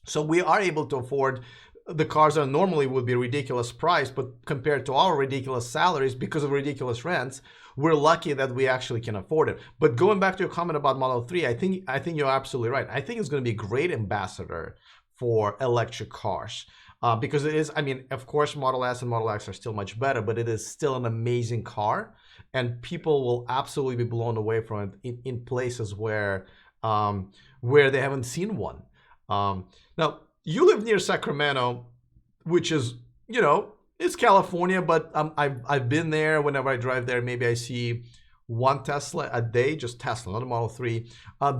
So we are able to afford the cars that normally would be ridiculous price, but compared to our ridiculous salaries because of ridiculous rents, we're lucky that we actually can afford it. But going back to your comment about Model 3, I think you're absolutely right. I think it's going to be a great ambassador for electric cars, because it is, of course, Model S and Model X are still much better, but it is still an amazing car, and people will absolutely be blown away from it in places where they haven't seen one. Now, you live near Sacramento, which is, it's California, but I've been there. Whenever I drive there, maybe I see one Tesla a day, just Tesla, not a Model 3.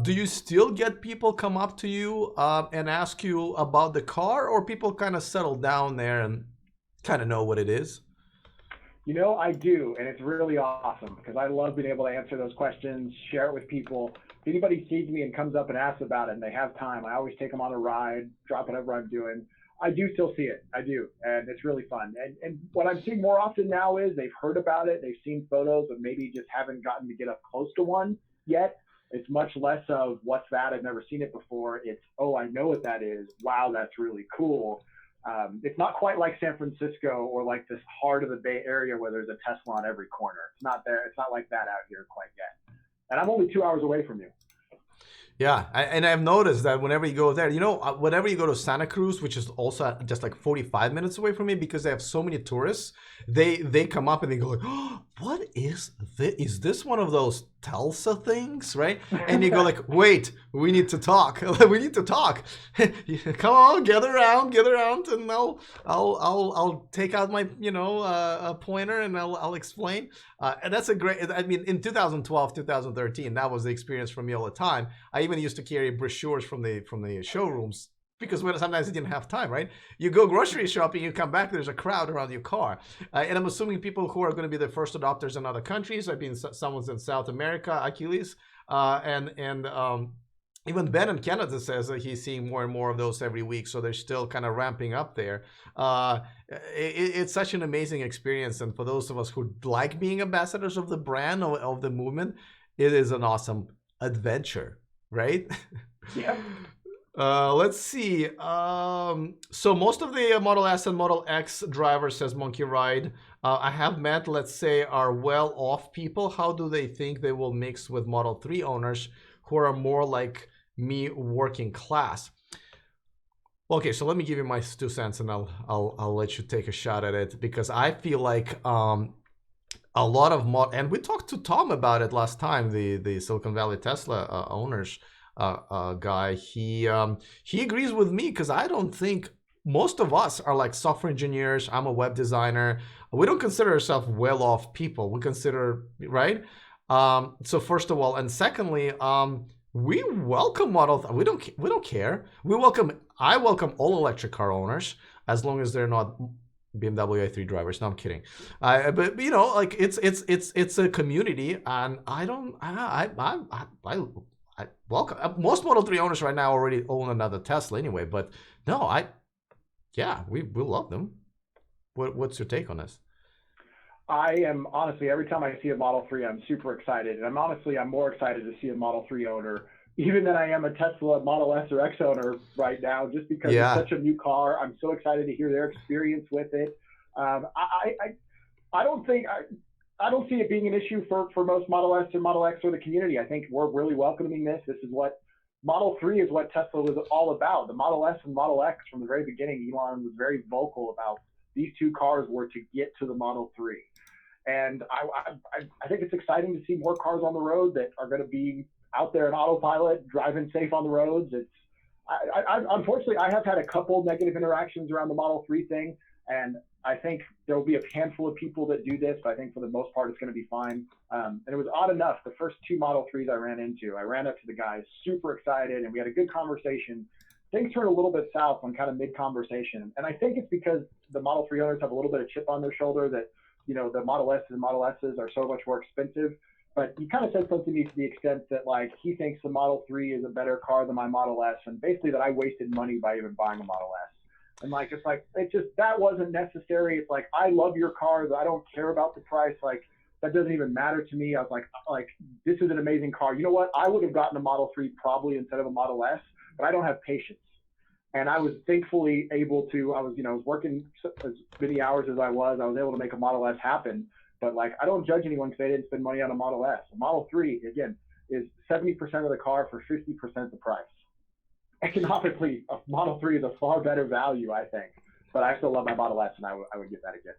Do you still get people come up to you and ask you about the car, or people kind of settle down there and kind of know what it is? I do, and it's really awesome because I love being able to answer those questions, share it with people. If anybody sees me and comes up and asks about it and they have time, I always take them on a ride, drop whatever I'm doing. I do still see it. I do. And it's really fun. And what I'm seeing more often now is they've heard about it. They've seen photos, but maybe just haven't gotten to get up close to one yet. It's much less of what's that? I've never seen it before. It's, oh, I know what that is. Wow, that's really cool. It's not quite like San Francisco or like this heart of the Bay Area where there's a Tesla on every corner. It's not there. It's not like that out here quite yet. And I'm only 2 hours away from you. Yeah, and I've noticed that whenever you go there, whenever you go to Santa Cruz, which is also just like 45 minutes away from me, because they have so many tourists, they come up and they go like, oh, what is this? Is this one of those Tulsa things, right? And you go like, wait, we need to talk. We need to talk. Come on, gather around, and I'll take out my a pointer and I'll explain. And that's a great. I mean, in 2012, 2013, that was the experience for me all the time. I even used to carry brochures from the showrooms because sometimes I didn't have time, right? You go grocery shopping, you come back, there's a crowd around your car. And I'm assuming people who are going to be the first adopters in other countries. I've been someone's in South America, Achilles, and even Ben in Canada says that he's seeing more and more of those every week. So they're still kind of ramping up there. It's such an amazing experience. And for those of us who like being ambassadors of the brand, of the movement, it is an awesome adventure, right? Yeah. Let's see. So most of the Model S and Model X drivers, says Monkey Ride, I have met, let's say, are well-off people. How do they think they will mix with Model 3 owners who are more like me, working class? Okay, so let me give you my 2 cents, and I'll let you take a shot at it, because I feel like a lot of and we talked to Tom about it last time, the Silicon Valley Tesla owners. Guy, he agrees with me, because I don't think most of us are like software engineers. I'm a web designer. We don't consider ourselves well-off people. We consider, right? So first of all, and secondly, we welcome we don't care. I welcome all electric car owners, as long as they're not BMW i3 drivers. No, I'm kidding. But like it's a community, and I welcome. Most Model 3 owners right now already own another Tesla anyway, but no, we love them. What's your take on this? I am honestly, every time I see a Model 3, I'm super excited. And I'm more excited to see a Model 3 owner, even than I am a Tesla Model S or X owner right now, just because it's such a new car. I'm so excited to hear their experience with it. I don't see it being an issue for most Model S or Model X or the community. I think we're really welcoming this. This is what Model 3 is, what Tesla was all about. The Model S and Model X, from the very beginning, Elon was very vocal about these two cars were to get to the Model 3. And I think it's exciting to see more cars on the road that are going to be out there in autopilot, driving safe on the roads. Unfortunately, I have had a couple negative interactions around the Model 3 thing, and I think there will be a handful of people that do this, but I think for the most part, it's going to be fine. And it was odd enough, the first 2 Model 3s I ran up to the guys, super excited, and we had a good conversation. Things turned a little bit south on kind of mid-conversation. And I think it's because the Model 3 owners have a little bit of chip on their shoulder that, the Model S and Model S's are so much more expensive. But he kind of said something to me to the extent that, like, he thinks the Model 3 is a better car than my Model S, and basically that I wasted money by even buying a Model S. And that wasn't necessary. It's like, I love your cars. I don't care about the price. Like, that doesn't even matter to me. I was like, this is an amazing car. You know what? I would have gotten a Model 3 probably instead of a Model S, but I don't have patience. And I was thankfully able to, I was working as many hours as I was able to make a Model S happen. But like, I don't judge anyone because they didn't spend money on a Model S. A Model 3, again, is 70% of the car for 50% the price. Economically, a Model 3 is a far better value, I think. But I still love my Model S, and I would get that again.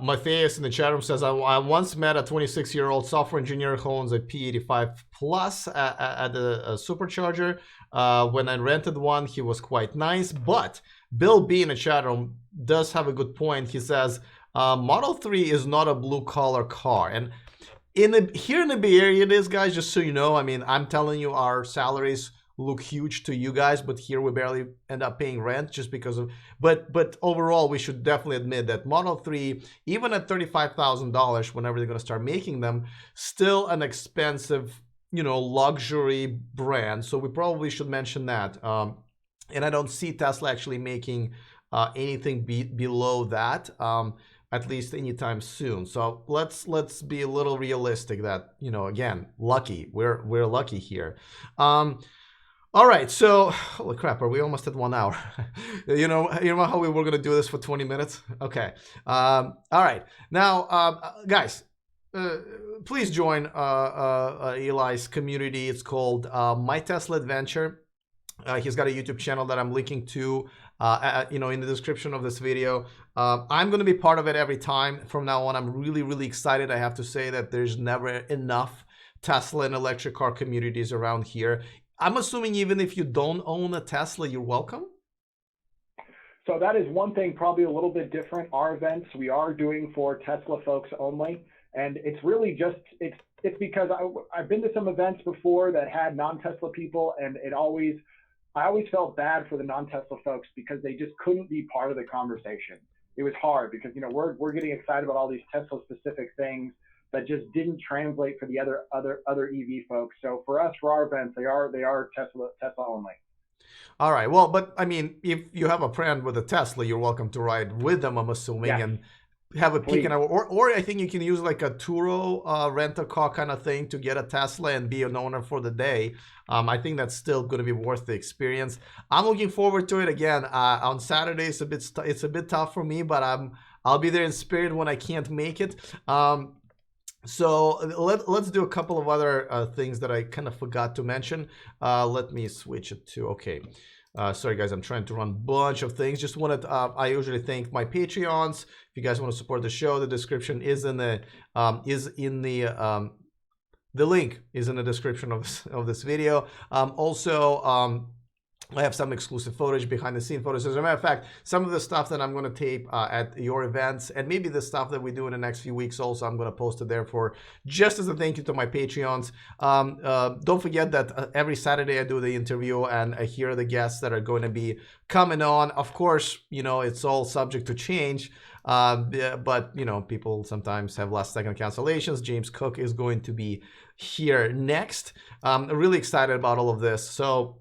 Matthias in the chat room says, I once met a 26-year-old software engineer who owns a P85 Plus at a supercharger. When I rented one, he was quite nice. But Bill B in the chat room does have a good point. He says, Model 3 is not a blue-collar car. And here in the Bay Area it is, guys, just so you know. I mean, I'm telling you, our salaries look huge to you guys, but here we barely end up paying rent just because of, but overall, we should definitely admit that Model 3, even at $35,000, whenever they're going to start making them, still an expensive, luxury brand. So we probably should mention that. And I don't see Tesla actually making anything below that, at least anytime soon. So let's be a little realistic that, again, lucky. We're lucky here. All right, so holy crap, are we almost at 1 hour? you know how we were gonna do this for 20 minutes? Okay. All right, now, guys, please join Eli's community. It's called My Tesla Adventure. He's got a YouTube channel that I'm linking to, in the description of this video. I'm going to be part of it every time from now on. I'm really, really excited. I have to say that there's never enough Tesla and electric car communities around here. I'm assuming even if you don't own a Tesla, you're welcome? So that is one thing probably a little bit different. Our events we are doing for Tesla folks only. And it's really just, it's because I've been to some events before that had non-Tesla people, and I always felt bad for the non-Tesla folks because they just couldn't be part of the conversation. It was hard because, we're getting excited about all these Tesla specific things that just didn't translate for the other EV folks. So for us, for our events, they are Tesla only. All right. Well, but I mean, if you have a friend with a Tesla, you're welcome to ride with them, I'm assuming, yes. And have a peek, or I think you can use like a Turo rent-a-car kind of thing to get a Tesla and be an owner for the day. I think that's still going to be worth the experience. I'm looking forward to it. Again, on Saturday it's a bit tough for me, but I'll be there in spirit when I can't make it. So let's do a couple of other things that I kind of forgot to mention. Let me switch it to, okay. Sorry guys, I'm trying to run a bunch of things. Just wanted, I usually thank my Patreons. If you guys want to support the show, the description is in the, the link is in the description of this video. Also, I have some exclusive footage, behind the scene photos. As a matter of fact, some of the stuff that I'm going to tape at your events, and maybe the stuff that we do in the next few weeks also, I'm going to post it there for just as a thank you to my Patreons. Don't forget that every Saturday I do the interview, and here are the guests that are going to be coming on. Of course, it's all subject to change. But people sometimes have last second cancellations. James Cook is going to be here next. I'm really excited about all of this. So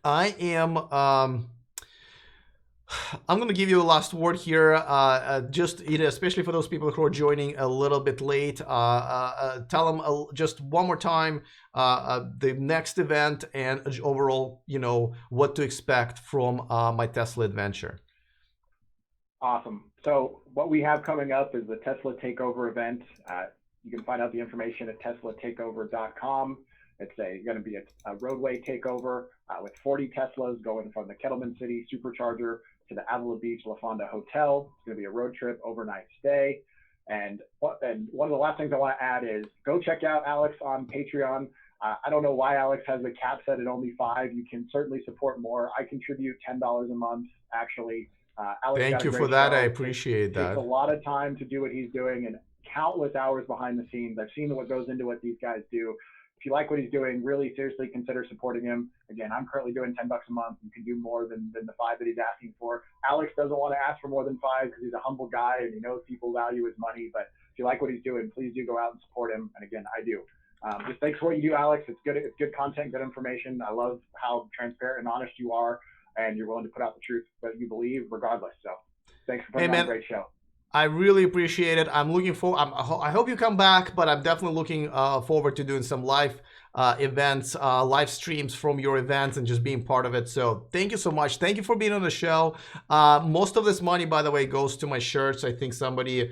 I am, I'm going to give you a last word here, just, especially for those people who are joining a little bit late, tell them just one more time, the next event and overall, what to expect from my Tesla adventure. Awesome. So what we have coming up is the Tesla Takeover event. You can find out the information at teslatakeover.com. It's going to be a roadway takeover with 40 Teslas going from the Kettleman City Supercharger to the Avila Beach La Fonda Hotel. It's going to be a road trip, overnight stay. And one of the last things I want to add is go check out Alex on Patreon. I don't know why Alex has the cap set at only $5. You can certainly support more. I contribute $10 a month, actually. Alex, thank you for that. I appreciate that. It takes a lot of time to do what he's doing and countless hours behind the scenes. I've seen what goes into what these guys do. If you like what he's doing, really seriously consider supporting him. Again, I'm currently doing $10 a month. You can do more than the $5 that he's asking for. Alex doesn't want to ask for more than $5 because he's a humble guy and he knows people value his money. But if you like what he's doing, please do go out and support him. And again, I do. Just thanks for what you do, Alex. It's good. It's good content, good information. I love how transparent and honest you are, and you're willing to put out the truth that you believe, regardless. So, thanks for putting on a great show. I really appreciate it. I'm looking for. I hope you come back, but I'm definitely looking forward to doing some live events, live streams from your events, and just being part of it. So thank you so much. Thank you for being on the show. Most of this money, by the way, goes to my shirts. I think somebody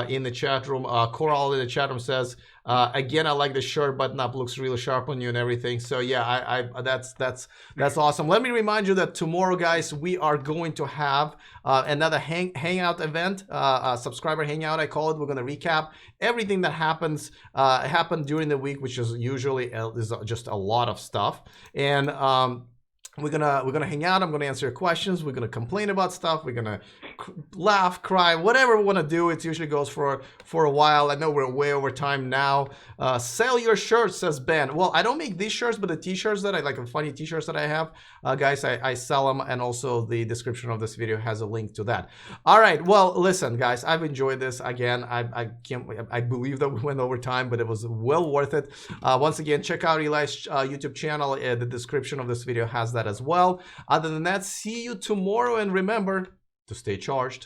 in the chat room, Coral in the chat room says, again, I like the shirt button up, looks really sharp on you and everything. So yeah, that's awesome. Let me remind you that tomorrow, guys, we are going to have another hangout event, subscriber hangout, I call it. We're going to recap everything that happened during the week, which is usually is just a lot of stuff. And we're gonna hang out. I'm gonna answer your questions. We're gonna complain about stuff. We're gonna laugh, cry, whatever we want to do. It usually goes for a while. I know we're way over time now. Sell your shirts, says Ben. Well, I don't make these shirts, but the t-shirts that I like, the funny t-shirts that I have, guys, I sell them, and also the description of this video has a link to that. All right. Well, listen, guys, I've enjoyed this. Again, I believe that we went over time, but it was well worth it. Once again, check out Eli's YouTube channel. The description of this video has that as well. Other than that, see you tomorrow, and remember to stay charged.